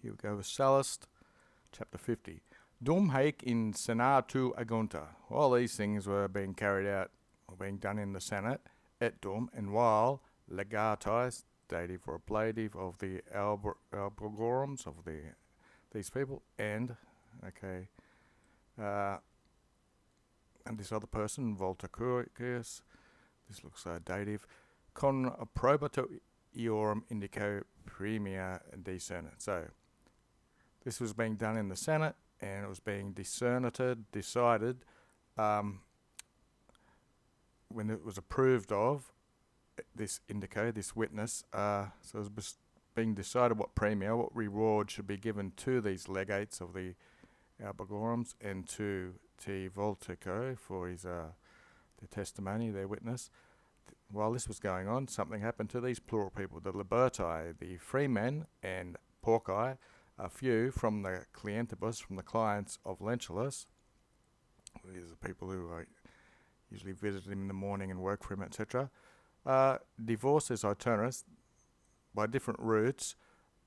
Here we go with Sallust, chapter 50. Dum haec in senatu agunta. While these things were being carried out, or being done in the Senate, et dum, and while legatis, dative or ablative, of the albergorums, of these people, and this other person, Voltacurius, this looks dative, con probato iorum indico premia discernit. So, this was being done in the Senate, and it was being decided, when it was approved of, this indico, this witness, so it was being decided what premia, what reward should be given to these legates of the Albergorums and to T. Voltico for his their testimony, their witness. While this was going on, something happened to these plural people, the liberti, the freemen, and porci, a few from the clientibus, from the clients of Lentulus. These are people who usually visit him in the morning and work for him, etc. Divorces itinerus by different routes.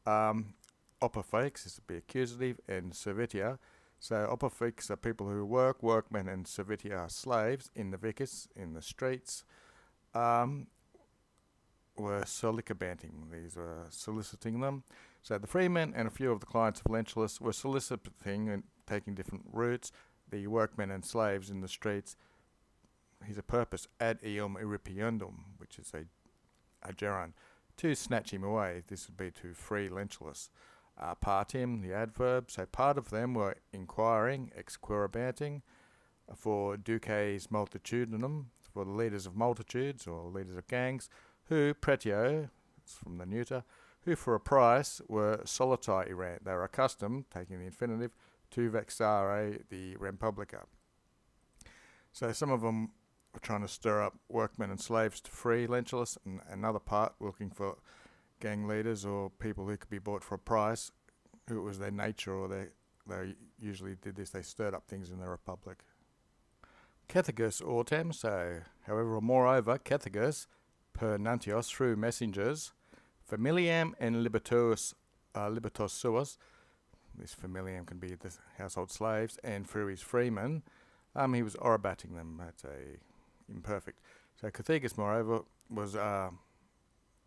Opifex, this would be accusative, and servitia. So opifex are people who work, workmen, and servitia are slaves in the vicus, in the streets. Were solicitanting, these were soliciting them. So the freemen and a few of the clients of Lentulus were soliciting and taking different routes. The workmen and slaves in the streets, here's a purpose, ad eum irripiendum, which is a gerund, to snatch him away. This would be to free Lentulus. Partim, the adverb, so part of them were inquiring, exquirabanting, for duces multitudinum, for the leaders of multitudes or leaders of gangs, who pretio, it's from the neuter, who for a price were solitae erant. They were accustomed, taking the infinitive, to vexare the Republica. So some of them were trying to stir up workmen and slaves to free Lentulus, and another part looking for gang leaders or people who could be bought for a price, who it was their nature or they usually did this, they stirred up things in the Republic. Cethegus autem, so however, moreover, Cethegus per nuntios, through messengers, familiam and libertos suos, this familiam can be the household slaves, and through his freemen, he was orabating them. That's imperfect. So Cethegus, moreover, was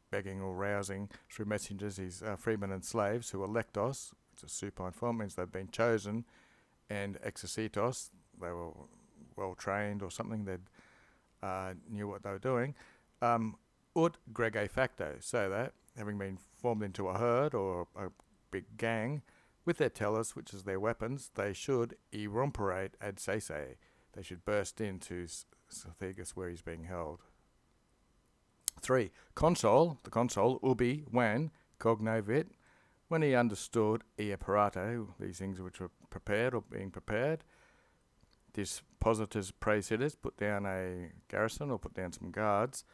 begging or rousing through messengers his freemen and slaves who were lectos, it's a supine form, means they'd been chosen, and exercitos, they were well trained or something, they knew what they were doing, ut grege facto, so that, having been formed into a herd or a big gang, with their tellers, which is their weapons, they should irrumperate ad sese, they should burst into Cethegus where he's being held. 3. Consul, the consul, ubi, when, cognovit, when he understood apparato, these things which were prepared or being prepared, dispositors praesides, put down a garrison or put down some guards,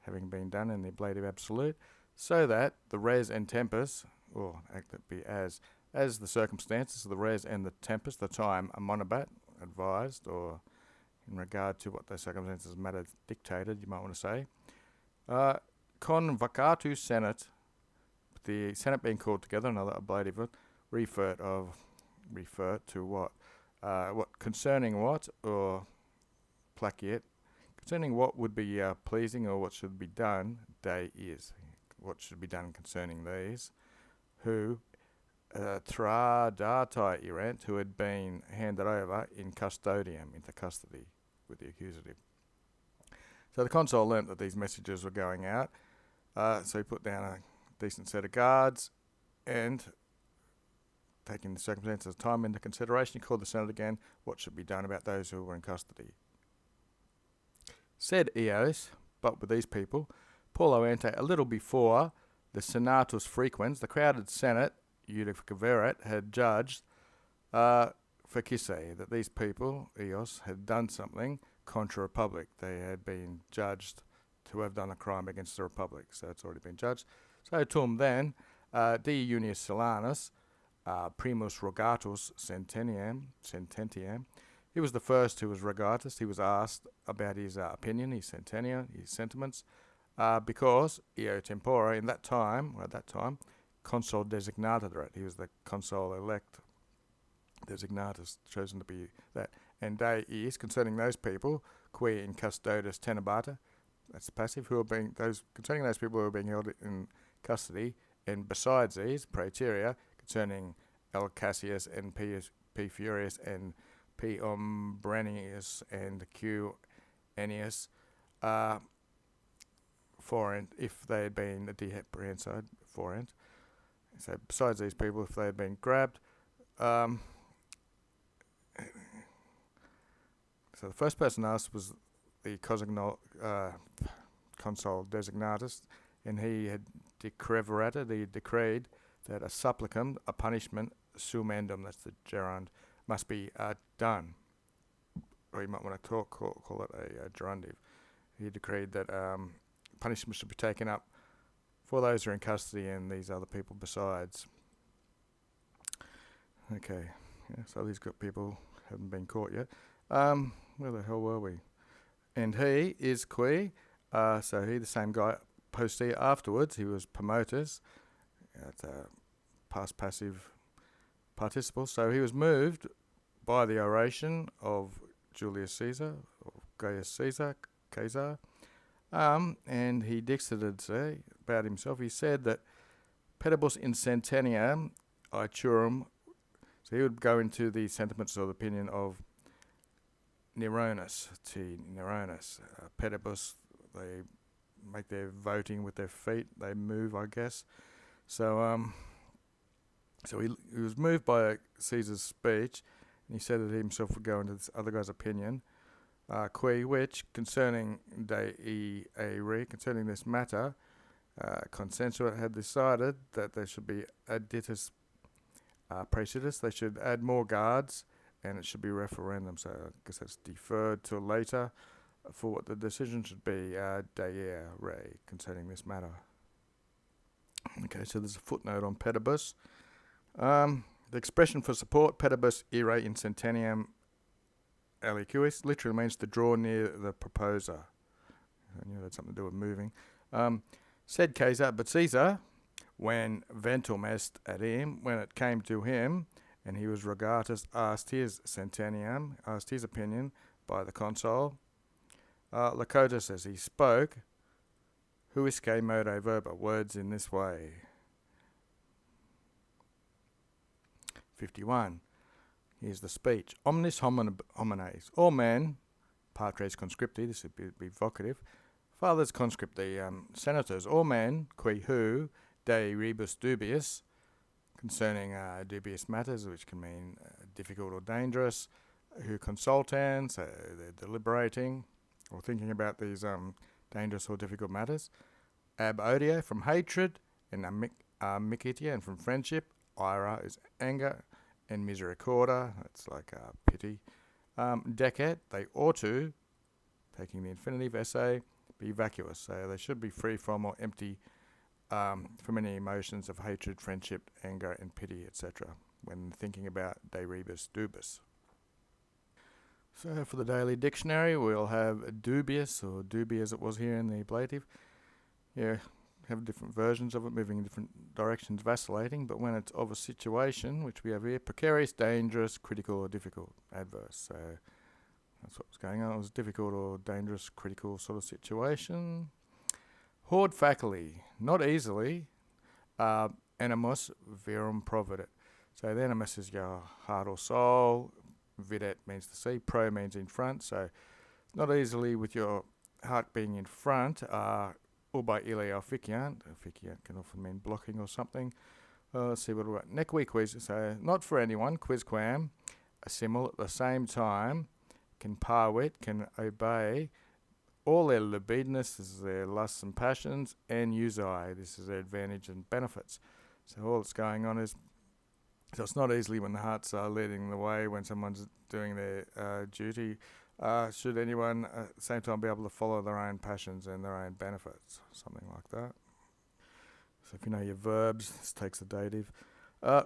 having been done in the ablative absolute, so that the res and tempus, or act that be as the circumstances of the res and the tempus, the time a monobat advised, or in regard to what the circumstances matter dictated, you might want to say, convocatus senat, the senate being called together, another ablative, refer to what? What concerning what, or placiat, concerning what would be pleasing or what should be done, de is, what should be done concerning these, who tradati erant, who had been handed over in custodiam, into custody, with the accusative. So the consul learnt that these messages were going out, so he put down a decent set of guards, and taking the circumstances of time into consideration, he called the Senate again, what should be done about those who were in custody. Said Eos, but with these people, Paulo ante, a little before the Senatus frequens, the crowded Senate, Judicaverat, had judged Facisse, that these people, Eos, had done something contra Republic. They had been judged to have done a crime against the Republic, so it's already been judged. So tum then, D. Junius Silanus, primus rogatus sententiam, he was the first who was rogatus. He was asked about his opinion, his sententia, his sentiments, because eo tempora, at that time, consul designator. He was the consul elect designatus, chosen to be that. And de is concerning those people, qui in custodes tenebata, that's passive, who are being concerning those people who are being held in custody, and besides these, praeterea, concerning L. Cassius and P. Furius and P. Ombrenius and Q. Ennius, forent, if they had been a deprehenside, forent. So besides these people, if they had been grabbed, so the first person asked was the consul designatus, and he had decreed that a supplicum, a punishment, sumendum, that's the gerund, must be done. Or you might want to call it a gerundive. He decreed that punishment should be taken up for those who are in custody and these other people besides. Okay, yeah, so these good people haven't been caught yet. Where the hell were we? And he is qui, so he, the same guy, postea afterwards, he was promotus, it's a past passive participle, so he was moved by the oration of Julius Caesar, or Gaius Caesar, and he dictated about himself. He said that pedibus in centeniam iturum, so he would go into the sentiments or the opinion of Neronus, pedibus, they make their voting with their feet, they move, I guess. So he was moved by Caesar's speech, and he said that he himself would go into this other guy's opinion, which, concerning concerning this matter, consensuate had decided that there should be additus praesidius, they should add more guards, and it should be referendum, so I guess that's deferred till later for what the decision should be, concerning this matter. Okay, so there's a footnote on pedibus. The expression for support, pedibus ire in centeniam aliquis, literally means to draw near the proposer. I knew that had something to do with moving. Said Caesar, but Caesar, when ventum est ad him, when it came to him, and he was regatus, asked his centeniam, asked his opinion by the consul. Lacotus, as he spoke, huisque modo verba, words in this way. 51. Here's the speech. Omnis homines, all men, patres conscripti, this would be vocative, fathers conscripti, senators, all men, qui who, de rebus dubius, concerning dubious matters, which can mean difficult or dangerous, who consultans, they're deliberating or thinking about these dangerous or difficult matters. Ab odio, from hatred, and amicitia, and from friendship. Ira is anger, and misericordia, that's like pity. Decet, they ought to, taking the infinitive essay, be vacuous, so they should be free from or empty from any emotions of hatred, friendship, anger, and pity, etc., when thinking about de rebus dubis. So for the daily dictionary, we'll have dubious, or dubi as it was here in the ablative. Yeah, have different versions of it, moving in different directions, vacillating, but when it's of a situation, which we have here, precarious, dangerous, critical, or difficult, adverse. So that's what was going on. It was difficult or dangerous, critical sort of situation. Horde faculi, not easily. Animus virum providit. So the animus is your heart or soul. Videt means to see. Pro means in front. So not easily with your heart being in front. Ubi ille officiant. Officiant can often mean blocking or something. Let's see what we're at. Nequi quiz. So not for anyone. Quizquam. Assimil at the same time. Can parwit. Can obey. All their libidinous, this is their lusts and passions, and usi, this is their advantage and benefits. So all that's going on is, so it's not easily when the hearts are leading the way, when someone's doing their duty. Should anyone at the same time be able to follow their own passions and their own benefits, something like that. So if you know your verbs, this takes the dative.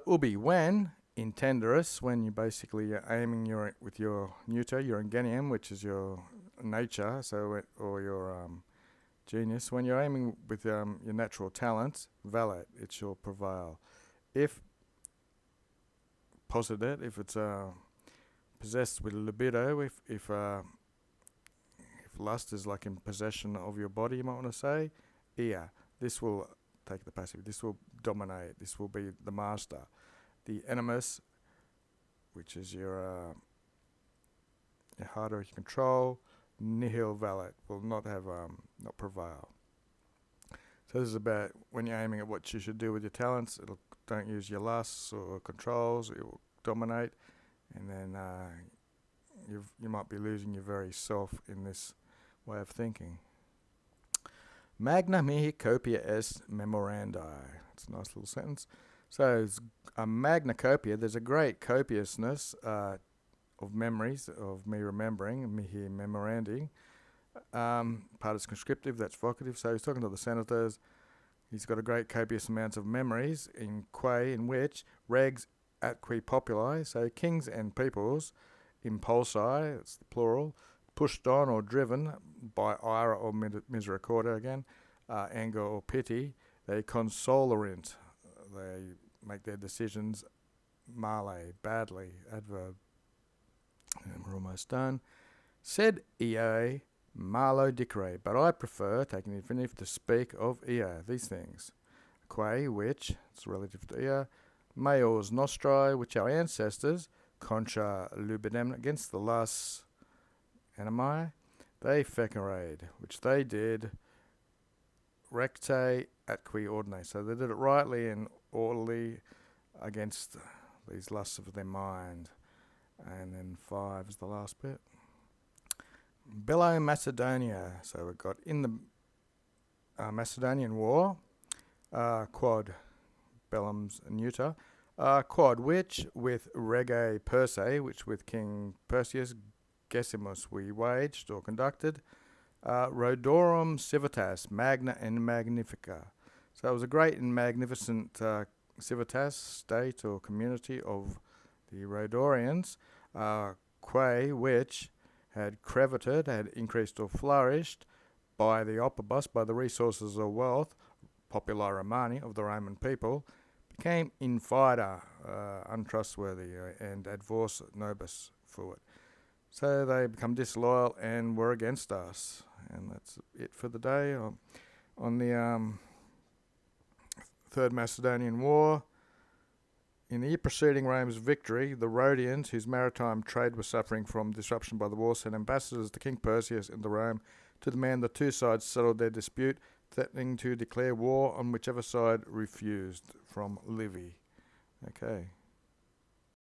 Ubi, when, intenderus, when you basically are aiming with your neuter, your ingenium, which is your nature, so or your genius. When you're aiming with your natural talents, valet, it shall prevail. If posited, if it's possessed with libido, if lust is like in possession of your body, you might want to say, this will take the passive. This will dominate. This will be the master. The animus, which is your harder to control, nihil valet, will not have not prevail. So this is about when you're aiming at what you should do with your talents. Don't use your lusts or controls. It will dominate, and then you might be losing your very self in this way of thinking. Magna mihi copia est memorandi. It's a nice little sentence. So it's a magna copia. There's a great copiousness of memories of me remembering, mihi memorandi. Part is conscriptive, that's vocative. So he's talking to the senators. He's got a great copious amounts of memories in which regs atque populi, so kings and peoples, impulsi, it's the plural, pushed on or driven by ira or misericordia again, anger or pity, they consolerint, they make their decisions male, badly, adverb. And we're almost done. Sed ea malo dicere, but I prefer, taking the infinitive, to speak of ea, these things. Quae, which, it's relative to ea, meos nostri, which our ancestors, contra lubidem, against the lusts, animi, they fecerade, which they did, recte atque ordine, so they did it rightly and orderly against these lusts of their mind. And then 5 is the last bit. Bellum Macedonia, so we've got in the Macedonian War, quod bellum's neuter, quod which with rege Perse, which with King Perseus Gessimus we waged or conducted, Rhodorum civitas magna and magnifica. So it was a great and magnificent civitas, state or community of the Rhodorians, quae which had crevated, had increased or flourished by the opibus, by the resources of wealth, populi Romani, of the Roman people, became infida, untrustworthy, and advors nobis fuit. So they become disloyal and were against us. And that's it for the day. On the Third Macedonian War, in the year preceding Rome's victory, the Rhodians, whose maritime trade was suffering from disruption by the war, sent ambassadors to King Perseus and to Rome to demand the two sides settle their dispute, threatening to declare war on whichever side refused, from Livy. Okay.